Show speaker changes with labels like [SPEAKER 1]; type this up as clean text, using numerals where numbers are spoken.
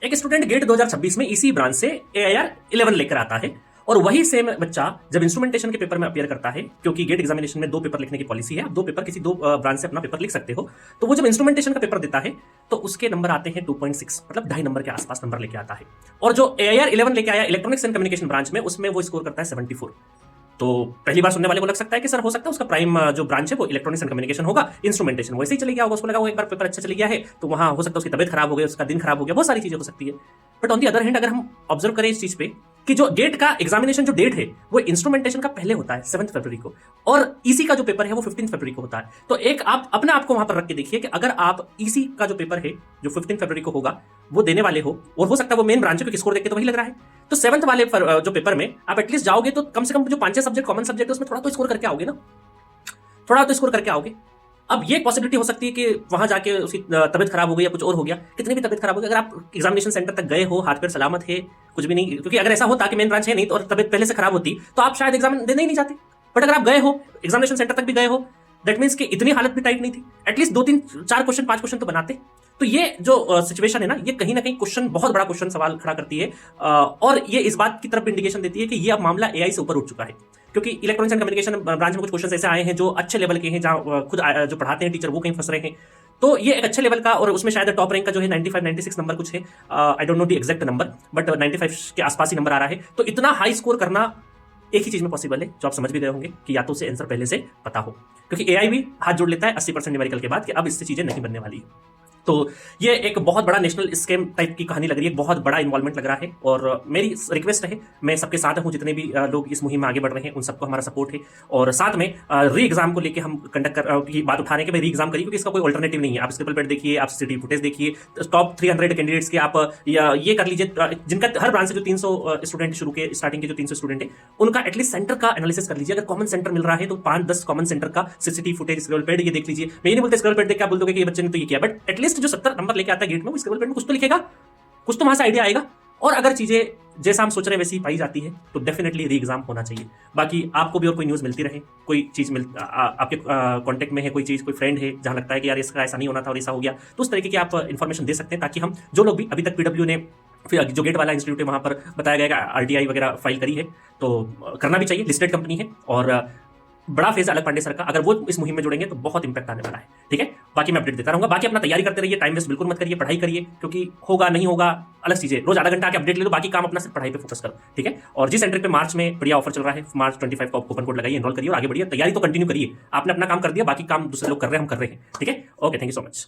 [SPEAKER 1] एक student gate 2026 में इसी ब्रांच से AIR 11 लेकर आता है और वही सेम बच्चा जब इंस्ट्रूमेंटेशन के पेपर में अपीयर करता है, क्योंकि गेट एग्जामिनेशन में 2 पेपर लिखने की पॉलिसी है, आप 2 पेपर किसी 2 ब्रांच से अपना पेपर लिख सकते हो। तो वो जब इंस्ट्रूमेंटेशन का पेपर देता है तो उसके नंबर आते हैं 2.6, मतलब 2.5 नंबर के आसपास नंबर लेके आता है। और जो AIR 11 लेके आया इलेक्ट्रॉनिक्स एंड कम्युनिकेशन ब्रांच में, उसमें वो स्कोर करता है 74। तो पहली बार सुनने वाले को लग सकता है कि सर हो सकता है उसका प्राइम जो ब्रांच है वो इलेक्ट्रॉनिक्स एंड कम्युनिकेशन होगा, इंस्ट्रूमेंटेशन वैसे ही चले गया होगा, उसको लगा वो एक बार पेपर अच्छा चले गया है तो वहां हो सकता है उसकी तबियत खराब हो गई, उसका दिन खराब हो गया, बहुत सारी चीजें हो सकती है। But on the other hand अगर हम ऑब्जर्व करें इस चीज पे कि जो गेट का एग्जामिनेशन जो डेट है वो इंस्ट्रूमेंटेशन का पहले होता है 7 फरवरी को, और ईसी का जो पेपर है वो 15 फरवरी को होता है। तो एक आप अपने आप को वहां पर रख के देखिए कि अगर आप ईसी का जो पेपर है जो 15 फरवरी को होगा वो देने वाले हो, और हो सकता है वो मेन ब्रांच है क्योंकि स्कोर देख के तो वही लग रहा है, तो 7th वाले जो पेपर में आप एटलीस्ट जाओगे तो कम से कम जो 5-6 सब्जेक्ट कॉमन सब्जेक्ट है उसमें थोड़ा तो स्कोर करके आओगे ना, थोड़ा तो स्कोर करके आओगे। अब ये पॉसिबिलिटी हो सकती है कि वहां जाके उसकी तबियत खराब हो गई या कुछ और हो गया, कितनी भी तबियत खराब हो गई, अगर आप एग्जामिनेशन सेंटर तक गए हो, हाथ पैर सलामत है, कुछ भी नहीं, क्योंकि अगर ऐसा होता कि मेन ब्रांच है नहीं तो और तबियत पहले से खराब होती तो आप शायद एग्जाम देने ही नहीं जाते। बट अगर आप गए हो, एग्जामिनेशन सेंटर तक भी गए हो, दैट मीन्स कि इतनी हालत भी टाइट नहीं थी, एटलीस्ट 2-3-4 क्वेश्चन 5 क्वेश्चन तो बनाते। तो ये जो सिचुएशन है ना, ये कहीं ना कहीं क्वेश्चन, बहुत बड़ा क्वेश्चन सवाल खड़ा करती है, और ये इस बात की तरफ इंडिकेशन देती है कि ये अब मामला AI से ऊपर उठ चुका है। क्योंकि इलेक्ट्रॉनिक्स एंड कम्युनिकेशन ब्रांच में कुछ क्वेश्चन ऐसे आए हैं जो अच्छे लेवल के हैं, जहां खुद जो पढ़ाते हैं टीचर वो कहीं फंस रहे हैं। तो ये एक अच्छे लेवल का, और उसमें शायद टॉप रैंक का जो है 95-96 नंबर कुछ है, I don't know the exact number, but 95 के आसपास ही नंबर आ रहा है। तो इतना हाई स्कोर करना एक ही चीज में पॉसिबल है, जो आप समझ भी गए होंगे कि या तो उसे आंसर पहले से पता हो, क्योंकि AI भी हाथ जोड़ लेता है 80% न्यूमेरिकल के बाद कि अब इससे चीजें नहीं बनने वाली है। तो ये एक बहुत बड़ा नेशनल स्कैम टाइप की कहानी लग रही है, बहुत बड़ा इन्वॉल्वमेंट लग रहा है, और मेरी रिक्वेस्ट है, मैं सबके साथ हूं, जितने भी लोग इस मुहिम में आगे बढ़ रहे हैं उन सबको हमारा सपोर्ट है। और साथ में री एग्जाम को लेकर हम कंडक्ट की बात उठा रहे हैं कि भाई री एग्जाम करिए, क्योंकि इसका कोई ऑल्टरनेटिव नहीं है। आप स्क्रिपल पैड देखिए, आप सीसीटीवी फुटेज देखिए, टॉप 300 कैंडिडेट्स के आप ये कर लीजिए, जिनका हर ब्रांच से जो 300 स्टूडेंट शुरू के स्टार्टिंग के जो 300 स्टूडेंट है उनका एटलीस्ट सेंटर का एनालिसिस कर लीजिए। अगर कॉमन सेंटर मिल रहा है तो 5-10 कॉमन सेंटर का सीसीटीवी फुटेज, स्क्रिपल पैड ये देख लीजिए। मैं ये नहीं बोलते स्क्रिपल पैड देख के आप बोल दोगे कि ये बच्चे ने तो ये किया, बट एटलीस्ट जो 70 नंबर लेके आता है गेट में, वो स्क्रिबल पैड में कुछ तो लिखेगा, कुछ तो वहां से आइडिया आएगा। और अगर चीजें जैसा हम सोच रहे हैं वैसी पाई जाती है तो डेफिनेटली री एग्जाम होना चाहिए। बाकी आपको भी और कोई न्यूज मिलती रहे, कोई चीज आपके कांटेक्ट में है, कोई चीज, कोई फ्रेंड है जहां लगता है कि यार इसका ऐसा नहीं होना था और ऐसा हो गया, तो उस तरीके की आप इन्फॉर्मेशन दे सकते हैं, ताकि हम जो लोग भी अभी तक PW ने फिर जो गेट वाला इंस्टीट्यूट है वहां पर बताया गया कि RTI वगैरह फाइल करी है, तो करना भी चाहिए, लिस्टेड कंपनी है, और बड़ा फेज अलग पांडे सर का, अगर वो इस मुहिम में जुड़ेंगे तो बहुत इंपैक्ट आने वाला है। ठीक है, बाकी मैं अपडेट देता रहूंगा। बाकी अपना तैयारी करते रहिए, टाइम वेस्ट बिल्कुल मत करिए, पढ़ाई करिए, क्योंकि होगा नहीं होगा अलग चीजें, रोज आधा घंटा आके अपडेट ले लो, बाकी काम अपना सिर्फ पढ़ाई पे फोकस करो। ठीक है, और जिस सेंटर पे मार्च में बढ़िया ऑफर चल रहा है, मार्च 25 का कूपन कोड लगाइए, एनरोल करिए और आगे बढ़िए। तैयारी तो कंटिन्यू करिए, आपने अपना काम कर दिया, बाकी काम दूसरे लोग कर रहे हैं, हम कर रहे हैं। ठीक है, okay, thank you so much.